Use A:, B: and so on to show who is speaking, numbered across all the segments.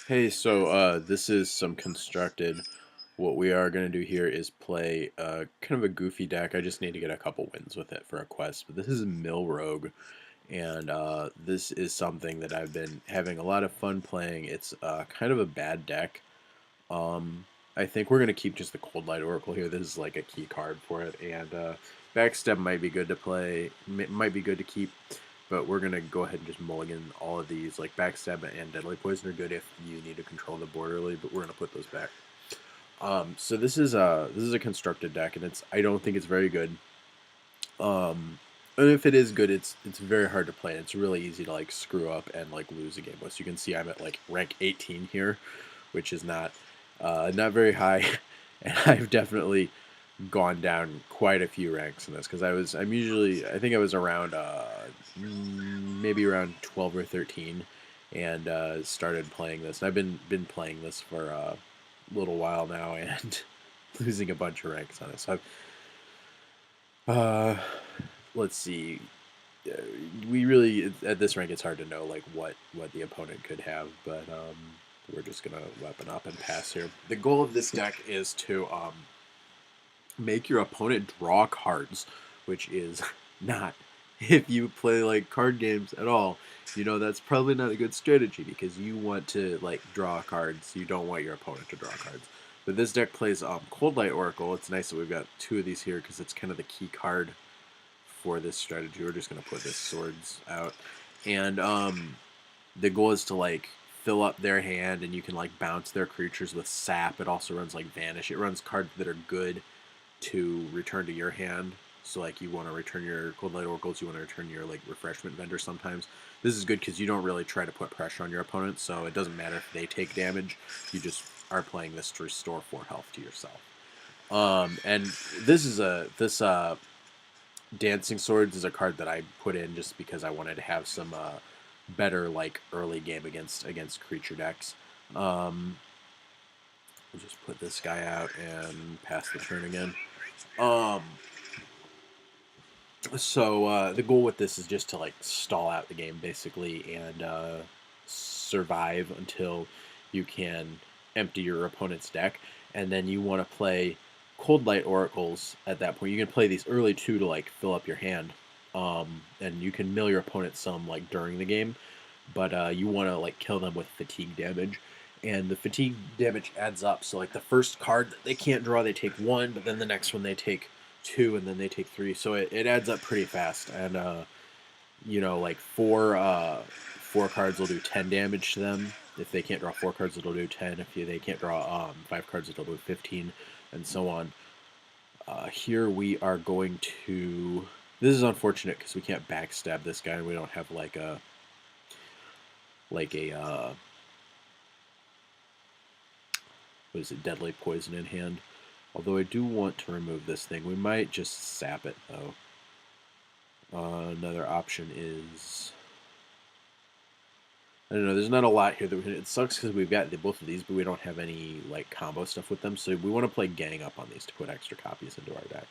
A: Hey, so this is some constructed. What we are going to do here is play kind of a goofy deck. I just need to get a couple wins with it for a quest. But this is Mill Rogue, and this is something that I've been having a lot of fun playing. It's kind of a bad deck. Um, I think we're going to keep just the Cold Light Oracle here. This is like a key card for it, and Backstep might be good to play. Might be good to keep. But we're gonna go ahead and just mulligan all of these. Like Backstab and Deadly Poison are good if you need to control the board early, but we're gonna put those back. So this is a constructed deck, and I don't think it's very good. And if it is good, it's very hard to play. It's really easy to like screw up and like lose a game with. So you can see I'm at like rank 18 here, which is not very high, and I've definitely gone down quite a few ranks in this because I think I was around maybe around 12 or 13 and started playing this. And I've been playing this for a little while now and losing a bunch of ranks on it. So uh let's see. uh, we really at this rank it's hard to know like what the opponent could have, but we're just gonna weapon up and pass here. The goal of this deck is to make your opponent draw cards, which is not. If you play like card games at all, you know that's probably not a good strategy because you want to like draw cards. You don't want your opponent to draw cards. But this deck plays Cold Light Oracle. It's nice that we've got two of these here because it's kind of the key card for this strategy. We're just gonna put this swords out, and the goal is to like fill up their hand, and you can like bounce their creatures with sap. It also runs like vanish. It runs cards that are good to return to your hand. So like you want to return your Cold Light Oracles, you want to return your like Refreshment Vendor sometimes. This is good because you don't really try to put pressure on your opponent, so it doesn't matter if they take damage. You just are playing this to restore 4 health to yourself. And this Dancing Swords is a card that I put in just because I wanted to have some better like early game against creature decks. Um, we'll just put this guy out and pass the turn again. Um, so the goal with this is just to like stall out the game basically and survive until you can empty your opponent's deck, and then you want to play Cold Light Oracles at that point. You can play these early too to like fill up your hand, and you can mill your opponent some like during the game, but you want to like kill them with fatigue damage. And the fatigue damage adds up. So like the first card that they can't draw, they take one, but then the next one they take two, and then they take three. So it adds up pretty fast. And like four cards will do 10 damage to them. If they can't draw 4 cards, it'll do 10. If they can't draw 5 cards, it'll do 15, and so on. Here we are going to. This is unfortunate because we can't backstab this guy, and we don't have like a what is it, Deadly Poison in hand. Although I do want to remove this thing. We might just sap it, though. Another option is... I don't know, there's not a lot here. It sucks because we've got both of these, but we don't have any like combo stuff with them. So we want to play Gang Up on these to put extra copies into our deck.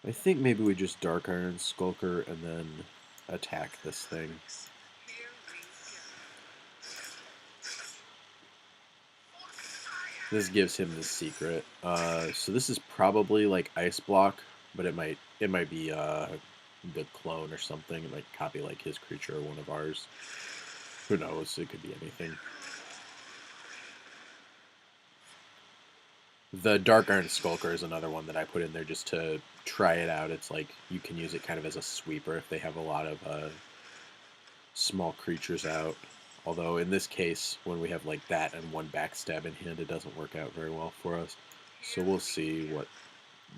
A: I think maybe we just Dark Iron Skulker and then attack this thing. This gives him the secret. So this is probably like Ice Block, but it might be the clone or something. It might copy like his creature or one of ours. Who knows? It could be anything. The Dark Iron Skulker is another one that I put in there just to try it out. It's like you can use it kind of as a sweeper if they have a lot of small creatures out. Although in this case, when we have like that and one backstab in hand, it doesn't work out very well for us. So we'll see what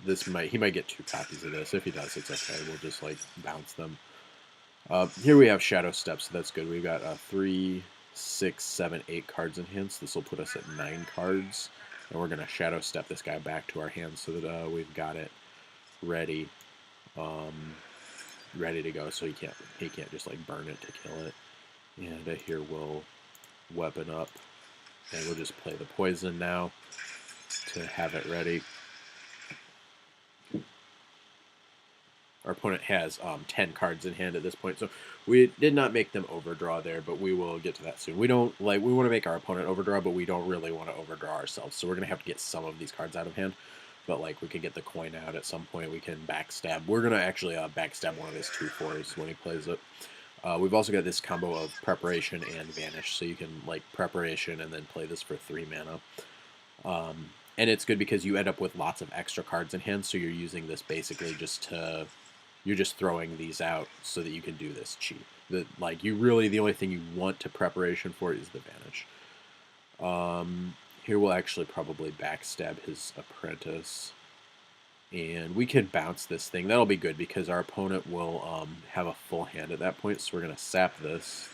A: this might. He might get 2 copies of this. If he does, it's okay. We'll just like bounce them. Here we have Shadow Step, so that's good. We've got 3, 6, 7, 8 cards in hand. So this will put us at 9 cards, and we're gonna Shadow Step this guy back to our hand so that we've got it ready, ready to go. So he can't just like burn it to kill it. And here we'll weapon up, and we'll just play the poison now to have it ready. Our opponent has 10 cards in hand at this point, so we did not make them overdraw there, but we will get to that soon. We don't like we want to make our opponent overdraw, but we don't really want to overdraw ourselves, so we're gonna have to get some of these cards out of hand. But like we could get the coin out at some point. We can backstab. We're gonna actually backstab one of his 2/4s when he plays it. We've also got this combo of preparation and vanish, so you can like preparation and then play this for 3 mana. And it's good because you end up with lots of extra cards in hand, so you're using this basically just to you're just throwing these out so that you can do this cheap. Like you really the only thing you want to preparation for is the vanish. Here we'll actually probably backstab his apprentice. And we can bounce this thing. That'll be good because our opponent will have a full hand at that point. So we're going to sap this.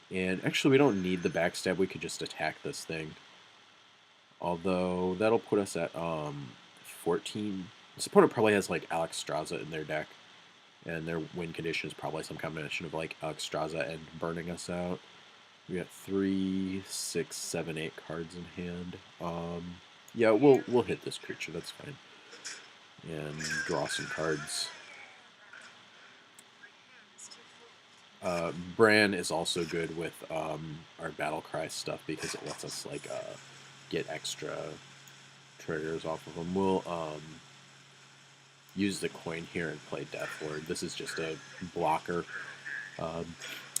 A: And actually, we don't need the backstab. We could just attack this thing. Although, that'll put us at 14. This opponent probably has, like, Alexstrasza in their deck. And their win condition is probably some combination of, like, Alexstrasza and burning us out. We got 3, 6, 7, 8 cards in hand. Yeah, we'll hit this creature. That's fine. And draw some cards. Bran is also good with our battle cry stuff because it lets us like get extra triggers off of them. We'll use the coin here and play Death Lord. This is just a blocker.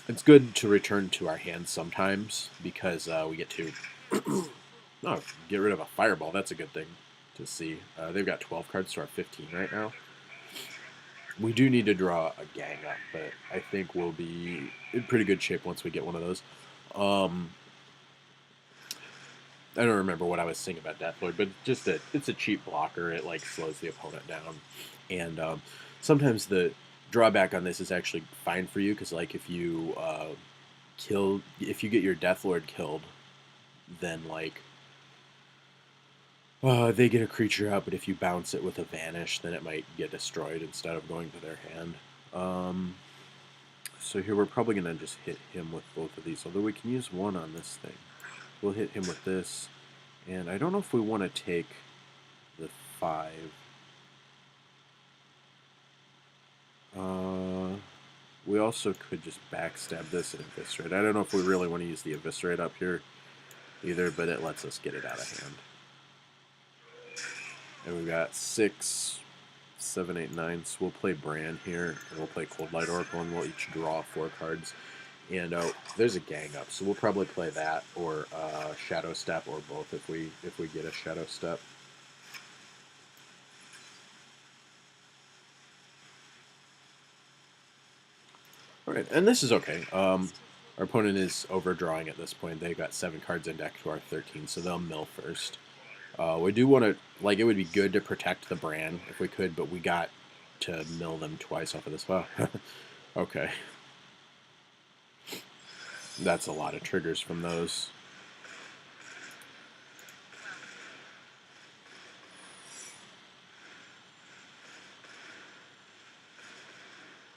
A: It's good to return to our hand sometimes because we get to get rid of a fireball. That's a good thing to see. They've got 12 cards to our 15 right now. We do need to draw a gang up, but I think we'll be in pretty good shape once we get one of those. I don't remember what I was saying about Deathlord, but just it's a cheap blocker. It like slows the opponent down, and sometimes the drawback on this is actually fine for you because like if you if you get your Deathlord killed, then like they get a creature out, but if you bounce it with a vanish, then it might get destroyed instead of going to their hand. So here we're probably going to just hit him with both of these, although we can use one on this thing. We'll hit him with this, and I don't know if we want to take the 5. We also could just backstab this and eviscerate. I don't know if we really want to use the eviscerate up here either, but it lets us get it out of hand. And we've got 6, 7, 8, 9. So we'll play Bran here, and we'll play Cold Light Oracle, and we'll each draw 4 cards. And there's a gang up, so we'll probably play that or Shadow Step or both if we get a Shadow Step. All right, and this is okay. Our opponent is overdrawing at this point. They've got 7 cards in deck to our 13, so they'll mill first. We do want to, like, it would be good to protect the Bran if we could, but we got to mill them twice off of this. Wow. Okay. That's a lot of triggers from those.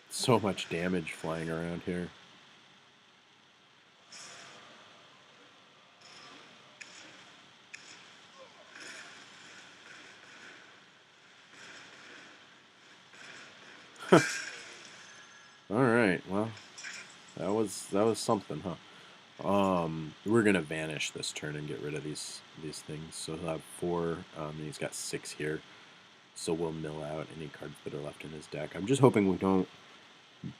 A: So much damage flying around here. All right, well, that was something, huh? We're gonna vanish this turn and get rid of these things. So he'll have 4. And he's got 6 here. So we'll mill out any cards that are left in his deck. I'm just hoping we don't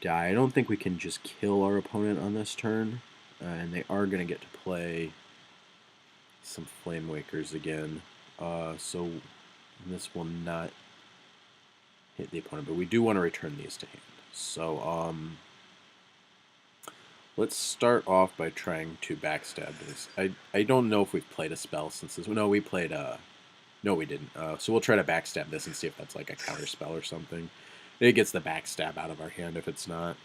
A: die. I don't think we can just kill our opponent on this turn, and they are gonna get to play some Flame Wakers again. So this will not hit the opponent, but we do want to return these to hand. So, let's start off by trying to backstab this. I don't know if we've played a spell since this. No, we played no, we didn't. So we'll try to backstab this and see if that's like a counter spell or something. It gets the backstab out of our hand if it's not.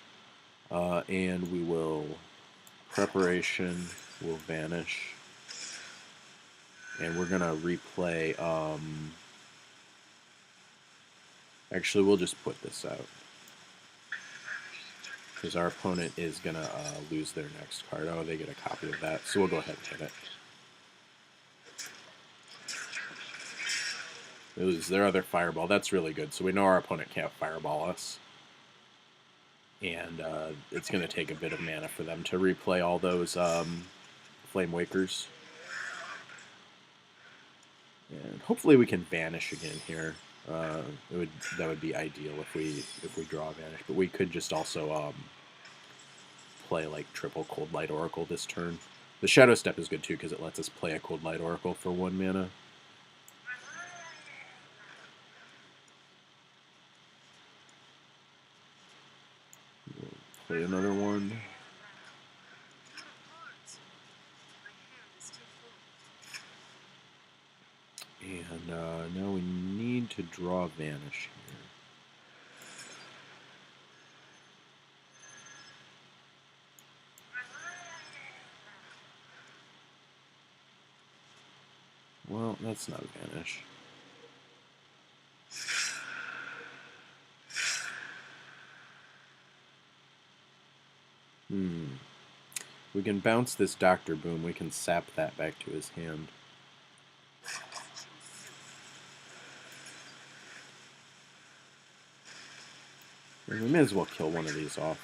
A: And we will preparation. We'll vanish. And we're gonna replay. Actually, we'll just put this out. Because our opponent is going to lose their next card. Oh, they get a copy of that. So we'll go ahead and hit it. They lose their other fireball. That's really good. So we know our opponent can't fireball us. and it's going to take a bit of mana for them to replay all those Flame Wakers. And hopefully we can Vanish again here. That would be ideal if we draw Vanish, but we could just also play like triple Cold Light Oracle this turn. The Shadow Step is good too because it lets us play a Cold Light Oracle for 1 mana. We'll play another one. And now we need to draw Vanish here. Well, that's not Vanish. We can bounce this Dr. Boom. We can sap that back to his hand. And we may as well kill one of these off.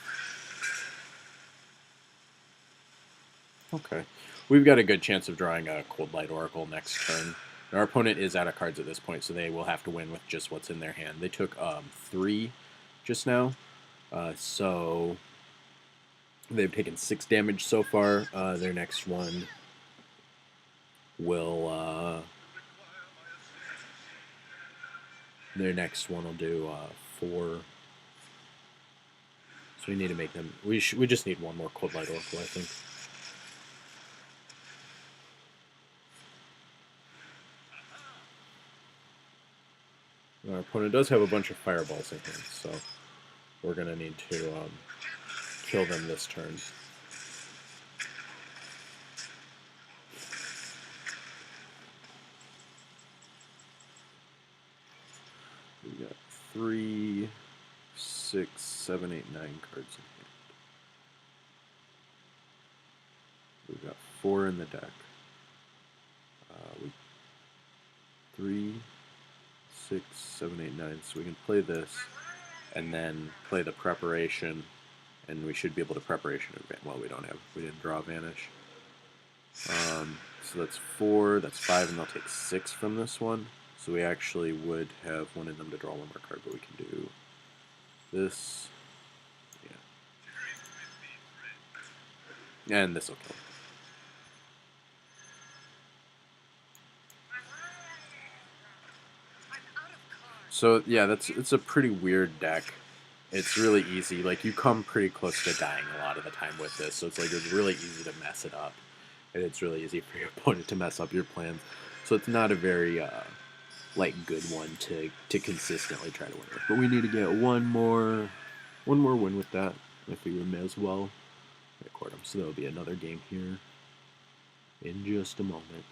A: Okay. We've got a good chance of drawing a Cold Light Oracle next turn. Our opponent is out of cards at this point, so they will have to win with just what's in their hand. They took 3 just now, so they've taken 6 damage so far. Their next one will do 4. So we need to make them. We just need one more Cold Light Oracle, I think. Our opponent does have a bunch of fireballs in hand, so we're going to need to kill them this turn. We got 3, 6, 7, 8, 9 cards in hand. We've got 4 in the deck. 3, 6, 7, 8, 9. So we can play this, and then play the preparation, and we should be able to preparation. Well, we didn't draw Vanish. So that's 4, that's 5, and they'll take 6 from this one. So we actually would have wanted them to draw one more card, but we can do this. Yeah. And this will kill. So yeah, it's a pretty weird deck. It's really easy. Like, you come pretty close to dying a lot of the time with this, so it's really easy to mess it up, and it's really easy for your opponent to mess up your plans. So it's not a very good one to consistently try to win with. But we need to get one more win with that. I figure we may as well record them. So there'll be another game here in just a moment.